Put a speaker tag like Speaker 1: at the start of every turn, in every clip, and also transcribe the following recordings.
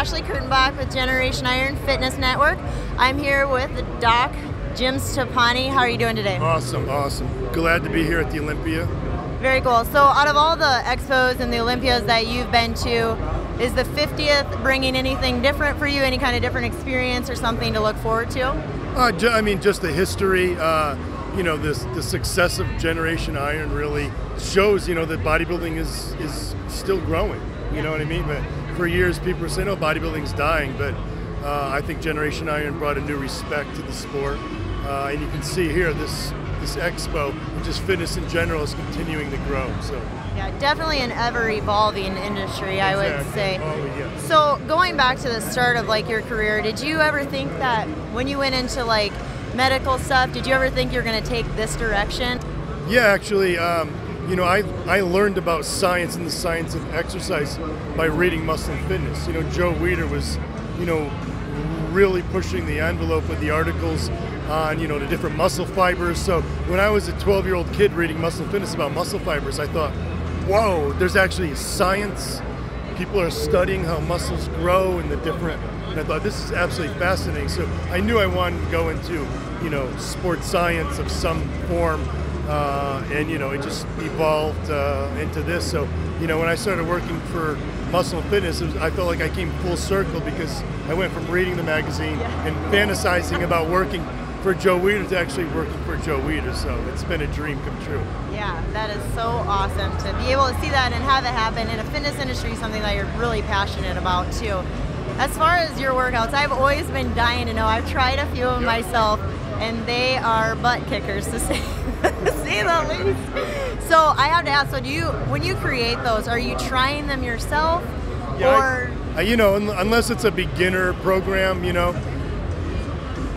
Speaker 1: Ashley Kurtenbach with Generation Iron Fitness Network. I'm here with the Doc, Jim Stopanni. How are you doing today?
Speaker 2: Awesome, awesome. Glad to be here at the Olympia.
Speaker 1: Very cool. So out of all the expos and the Olympias that you've been to, is the 50th bringing anything different for you, any kind of different experience or something to look forward to?
Speaker 2: I mean, just the history, you know, the success of Generation Iron really shows, you know, that bodybuilding is still growing. You know what I mean? But for years, people were saying, "Oh, bodybuilding's dying." But I think Generation Iron brought a new respect to the sport, and you can see here this expo, and just fitness in general, is continuing to grow. So
Speaker 1: yeah, definitely an ever-evolving industry, I would say.
Speaker 2: Oh, yeah.
Speaker 1: So going back to the start of like your career, did you ever think that when you went into like medical stuff, did you ever think you're going to take this direction?
Speaker 2: Yeah, actually, you know, I learned about science and the science of exercise by reading Muscle and Fitness. You know, Joe Weider was, you know, really pushing the envelope with the articles on, you know, the different muscle fibers. So when I was a 12-year-old kid reading Muscle and Fitness about muscle fibers, I thought, whoa, there's actually science. People are studying how muscles grow and the different, and I thought, this is absolutely fascinating. So I knew I wanted to go into, you know, sports science of some form. And you know, it just evolved into this. So you know, when I started working for Muscle and Fitness, I felt like I came full circle, because I went from reading the magazine and fantasizing about working for Joe Weider to actually working for Joe Weider. So it's been a dream come true.
Speaker 1: Yeah, that is so awesome to be able to see that and have it happen in a fitness industry, something that you're really passionate about too. As far as your workouts, I've always been dying to know. I've tried a few of them myself, and they are butt kickers, to say the least. So I have to ask, so do you, when you create those, are you trying them yourself?
Speaker 2: Yeah, or you know, unless it's a beginner program, you know,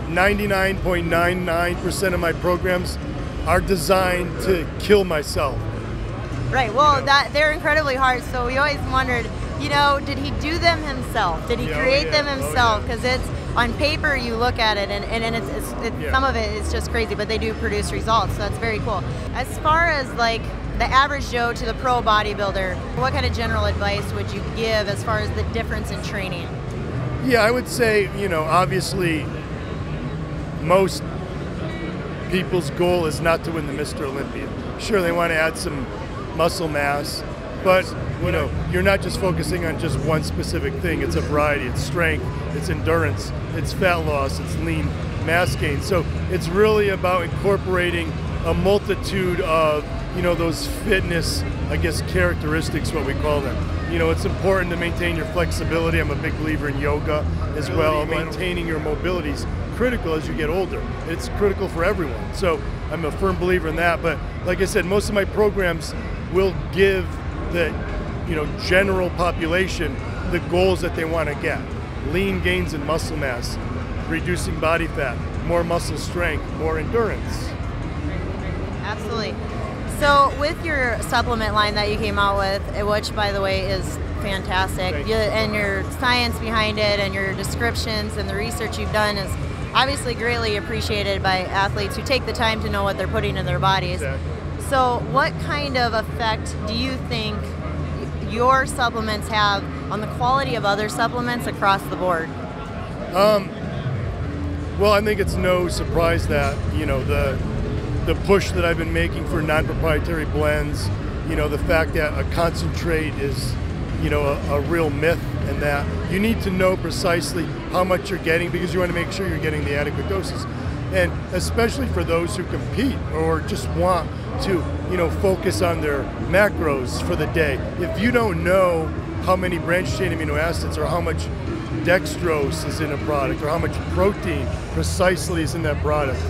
Speaker 2: 99.99% of my programs are designed to kill myself.
Speaker 1: Right, well,
Speaker 2: you know?
Speaker 1: They're incredibly hard, so we always wondered, you know, did he do them himself? Did he create them himself? Because it's, on paper you look at it and it's some of it is just crazy, but they do produce results, so that's very cool. As far as like the average Joe to the pro bodybuilder, what kind of general advice would you give as far as the difference in training?
Speaker 2: Yeah, I would say, you know, obviously most people's goal is not to win the Mr. Olympia. Sure, they want to add some muscle mass, but you know, you're not just focusing on just one specific thing. It's a variety. It's strength, it's endurance, it's fat loss, it's lean mass gain. So it's really about incorporating a multitude of, you know, those fitness, I guess, characteristics, what we call them. You know, it's important to maintain your flexibility. I'm a big believer in yoga as well. Maintaining your mobility is critical as you get older. It's critical for everyone. So I'm a firm believer in that. But like I said, most of my programs will give the, you know, general population the goals that they want to get. Lean gains in muscle mass, reducing body fat, more muscle strength, more endurance.
Speaker 1: Absolutely. So with your supplement line that you came out with, which by the way is fantastic, and your science behind it and your descriptions and the research you've done is obviously greatly appreciated by athletes who take the time to know what they're putting in their bodies.
Speaker 2: Exactly.
Speaker 1: So what kind of effect do you think your supplements have on the quality of other supplements across the board?
Speaker 2: Well, I think it's no surprise that, you know, the push that I've been making for non-proprietary blends, you know, the fact that a concentrate is, you know, a real myth, and that you need to know precisely how much you're getting, because you want to make sure you're getting the adequate doses. And especially for those who compete or just want to, you know, focus on their macros for the day. If you don't know how many branched chain amino acids or how much dextrose is in a product or how much protein precisely is in that product,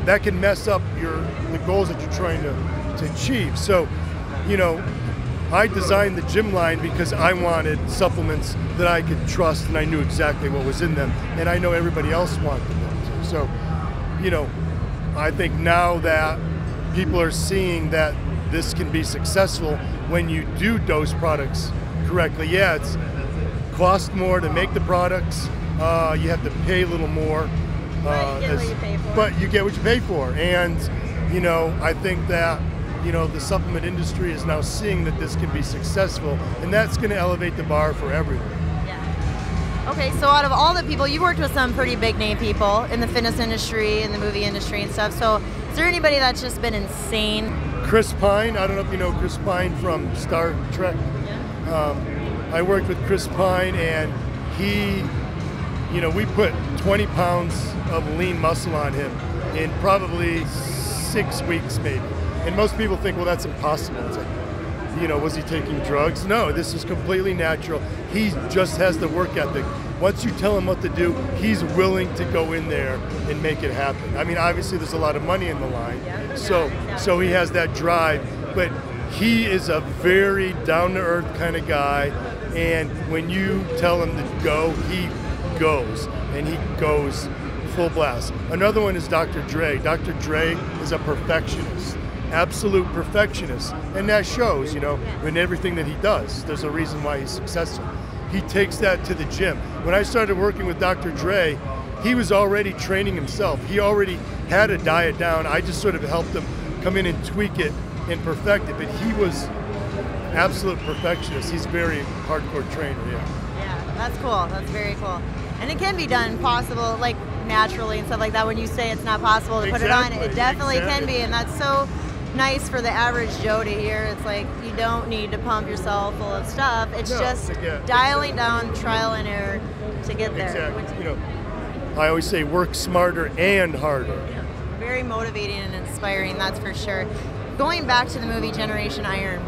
Speaker 2: that can mess up the goals that you're trying to achieve. So, you know, I designed the gym line because I wanted supplements that I could trust, and I knew exactly what was in them, and I know everybody else wanted them too. So, you know, I think now that people are seeing that this can be successful when you do dose products correctly. Yeah, it's cost more to make the products. You have to pay a little more. But you get what you pay for. And, you know, I think that, you know, the supplement industry is now seeing that this can be successful, and that's going to elevate the bar for everyone.
Speaker 1: Yeah. Okay, so out of all the people, you worked with some pretty big name people in the fitness industry, in the movie industry and stuff. So is there anybody that's just been insane?
Speaker 2: Chris Pine, I don't know if you know Chris Pine from Star Trek.
Speaker 1: Yeah.
Speaker 2: I worked with Chris Pine, and he, we put 20 pounds of lean muscle on him in probably 6 weeks maybe. And most people think, well, that's impossible. It's like, was he taking drugs? No, this is completely natural. He just has the work ethic. Once you tell him what to do, he's willing to go in there and make it happen. I mean, obviously there's a lot of money in the line, so he has that drive, but he is a very down-to-earth kind of guy, and when you tell him to go, he goes, and he goes full blast. Another one is Dr. Dre. Dr. Dre is a perfectionist. Absolute perfectionist, and that shows, in everything that he does. There's a reason why he's successful. He takes that to the gym. When I started working with Dr. Dre, he was already training himself. He already had a diet down. I just sort of helped him come in and tweak it and perfect it, but he was absolute perfectionist. He's a very hardcore trainer,
Speaker 1: Yeah, that's cool. That's very cool. And it can be done possible, like naturally and stuff like that. When you say it's not possible to put it on, it definitely can be, and that's so nice for the average Joe to hear. It's like you don't need to pump yourself full of stuff. It's just dialing down trial and error to get there.
Speaker 2: Exactly. I always say work smarter and harder.
Speaker 1: Yeah. Very motivating and inspiring, that's for sure. Going back to the movie Generation Iron,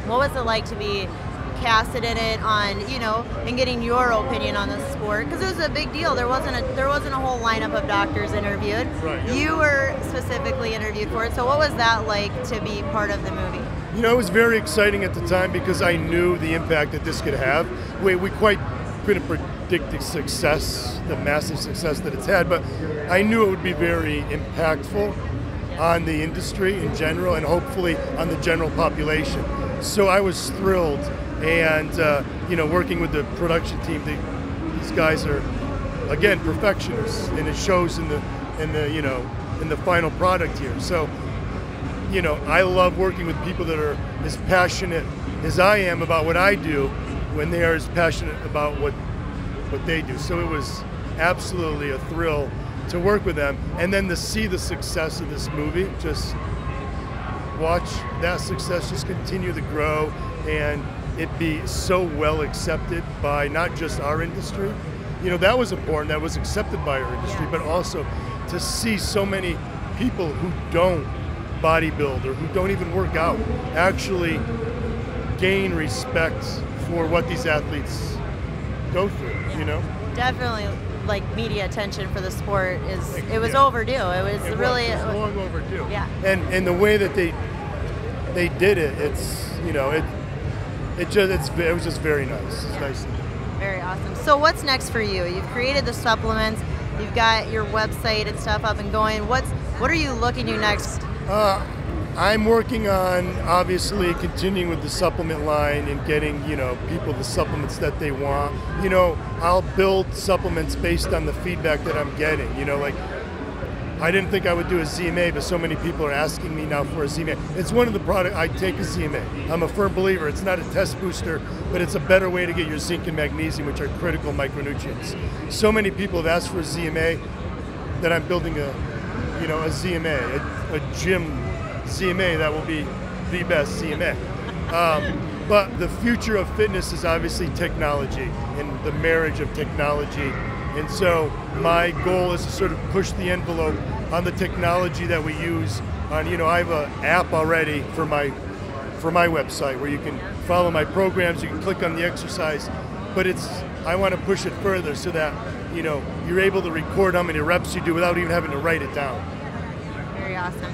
Speaker 1: what was it like to be casted in it on, and getting your opinion on the sport? Because it was a big deal. There wasn't a whole lineup of doctors interviewed.
Speaker 2: Right.
Speaker 1: You were specifically interviewed for it. So what was that like to be part of the movie?
Speaker 2: It was very exciting at the time because I knew the impact that this could have. We quite couldn't predict the success, the massive success that it's had, but I knew it would be very impactful on the industry in general and hopefully on the general population. So I was thrilled. And working with the production team, these guys are, again, perfectionists, and it shows in the final product here. So, I love working with people that are as passionate as I am about what I do, when they are as passionate about what they do. So it was absolutely a thrill to work with them, and then to see the success of this movie, just watch that success just continue to grow, and it be so well accepted by not just our industry. That was important, that was accepted by our industry, but also to see so many people who don't bodybuild or who don't even work out actually gain respect for what these athletes go through,
Speaker 1: Definitely, like, media attention for the sport it was overdue. It was
Speaker 2: long overdue.
Speaker 1: Yeah.
Speaker 2: And the way that they did it, it's, it was just very nice. It's nice.
Speaker 1: Very awesome. So what's next for you? You've created the supplements. You've got your website and stuff up and going. What are you looking to next?
Speaker 2: I'm working on obviously continuing with the supplement line and getting people the supplements that they want. I'll build supplements based on the feedback that I'm getting. Like, I didn't think I would do a ZMA, but so many people are asking me now for a ZMA. It's one of the products. I take a ZMA. I'm a firm believer. It's not a test booster, but it's a better way to get your zinc and magnesium, which are critical micronutrients. So many people have asked for a ZMA that I'm building a ZMA, a gym ZMA that will be the best ZMA. But the future of fitness is obviously technology and the marriage of technology. And so my goal is to sort of push the envelope on the technology that we use on, I have an app already for my website where you can follow my programs, you can click on the exercise, but I want to push it further so that, you're able to record how many reps you do without even having to write it down.
Speaker 1: Very awesome.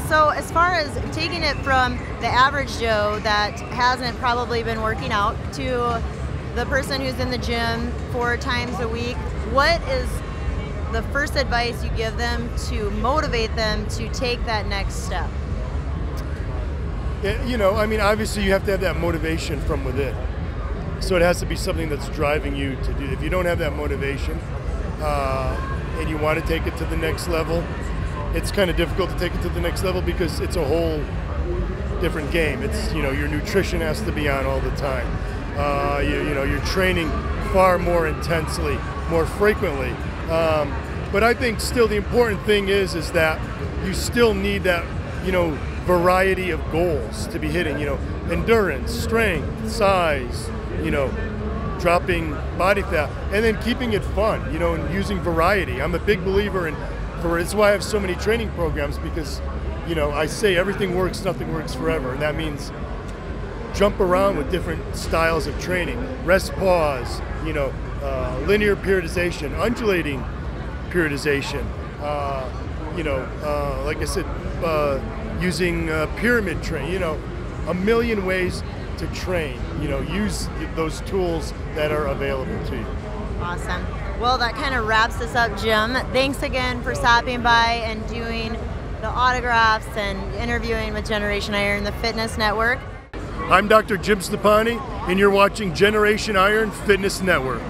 Speaker 1: So as far as taking it from the average Joe that hasn't probably been working out to the person who's in the gym 4 times a week, what is the first advice you give them to motivate them to take that next step?
Speaker 2: Obviously you have to have that motivation from within. So it has to be something that's driving you to do. If you don't have that motivation and you want to take it to the next level, it's kind of difficult to take it to the next level because it's a whole different game. It's, your nutrition has to be on all the time. Your training far more intensely, more frequently. But I think still the important thing is that you still need that, you know, variety of goals to be hitting, you know, endurance, strength, size, you know, dropping body fat, and then keeping it fun, you know, and using variety. I'm a big believer in, it's why I have so many training programs, because, you know, I say everything works, nothing works forever, and that means jump around with different styles of training. Rest, pause, you know, linear periodization, undulating periodization, you know, like I said, using pyramid train, you know, a million ways to train, you know, use those tools that are available to you.
Speaker 1: Awesome. Well, that kind of wraps this up, Jim. Thanks again for stopping by and doing the autographs and interviewing with Generation Iron, the Fitness Network.
Speaker 2: I'm Dr. Jim Stopanni, and you're watching Generation Iron Fitness Network.